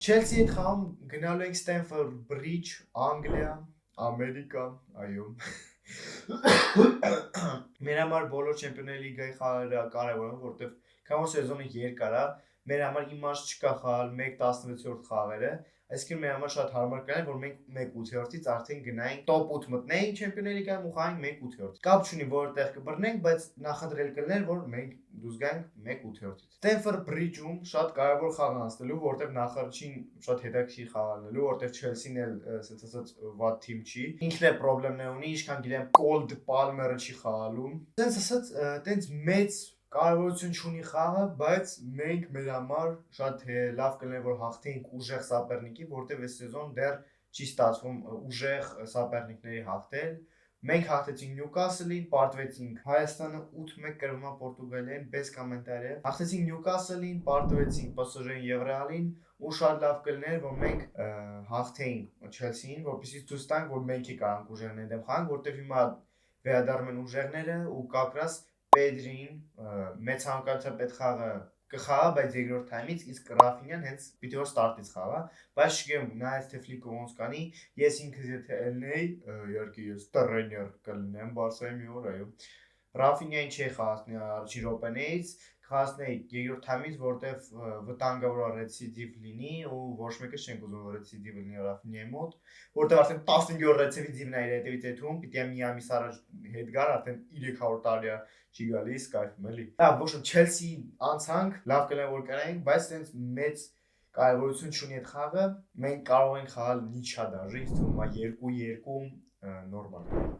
Չելսի հետ խաղում գնալու ենք Ստենֆորդ Բրիջ, Անգլիա, Ամերիկա, այո։ Մեր համար բոլոր Չեմպիոնների լիգայի խաղերը կարևոր են, որովհետև քանի որ սեզոնը երկար է, մեր համար իմաստ չկա խաղալ 1/16-րդ խաղերը, այսինքն մեր համար շատ հարմար կլիներ, որ մենք 1/8-ից արդեն գնայինք top 8 մտնեինք Չեմպիոնների լիգայում ու խաղայինք 1/8-ից։ Կապ չունի որտեղ կբռնենք, բայց նախընտրել կլիներ, որ մենք դուրս գանք 1/8-ից։ Ստենֆորդ Բրիջում շատ կարևոր խաղ անցնելու, որտեղ նախարարին շատ հետաքրքիր խաղ անելու, որտեղ Չելսին էլ ասած ասած վատ թիմ չի։ Ինքն է խնդիրներ ունի, ինչքան գիտեմ, Կոլդ Պալմերը չի խաղալու։ Տենց ասած, տենց մեծ կարևորություն չունի խաղը, բայց մենք մեր համար շատ լավ կլիներ, որ հաղթեինք ուժեղ սապերնիկի, որտեղ այս սեզոն դեռ չի ստացվում ուժեղ սապերնիկների հաղթել։ Մենք հաղթեցինք Նյուկասլին, պարտվեցինք Հայաստանը 8-1 կրվում Պորտուգալիային, без կոմենտարի։ Հաղթեցինք Նյուկասլին, պարտվեցինք PSG-ին եւ Ռեալին, ու շատ լավ կլիներ, որ մենք հաղթեինք Չելսիին, որպեսզի ցույց տանք, որ մենք կարող ուժերների դեմ խաղանք, որտեղ հիմա վերադառնում են ուժերները ու կակրաս Պեդրին մեծ ցանկացած պետ խաղը կխաղա, բայց երկրորդ թայմից, իսկ Ռաֆինյան հենց պիտի որ ստարտից խաղա, բայց չգիտեմ նայած թե Ֆլիկը ոնց կանի, ես ինքս եթե ելնեի, իհարկե ես տրեյներ կլինեմ Բարսայի մի օր, այո։ Ռաֆինյային չի խաղացնի առաջին րոպեներից, կխաղացնեի երկրորդ թայմից, որտեվ վտանգավոր ռեցիդիվ լինի ու ոչ մեկը չենք ուզում որ ռեցիդիվ լինի Ռաֆինյայի մոտ, որտեվ արդեն 15-րդ ռեցիդիվն է իր հետևից եթում, պիտի մի ամիս առաջ հետ գար, արդեն 300 տարի չի գալիս, կայֆում էլի։ Լավ, ոչ Չելսի անցանք, լավ կլիներ որ կարայինք, բայց տենց մեծ կարևորություն չունի այդ խաղը, մենք կարող ենք խաղալ նիչադաժի, ինձ թվում է 2-2 նորմալ։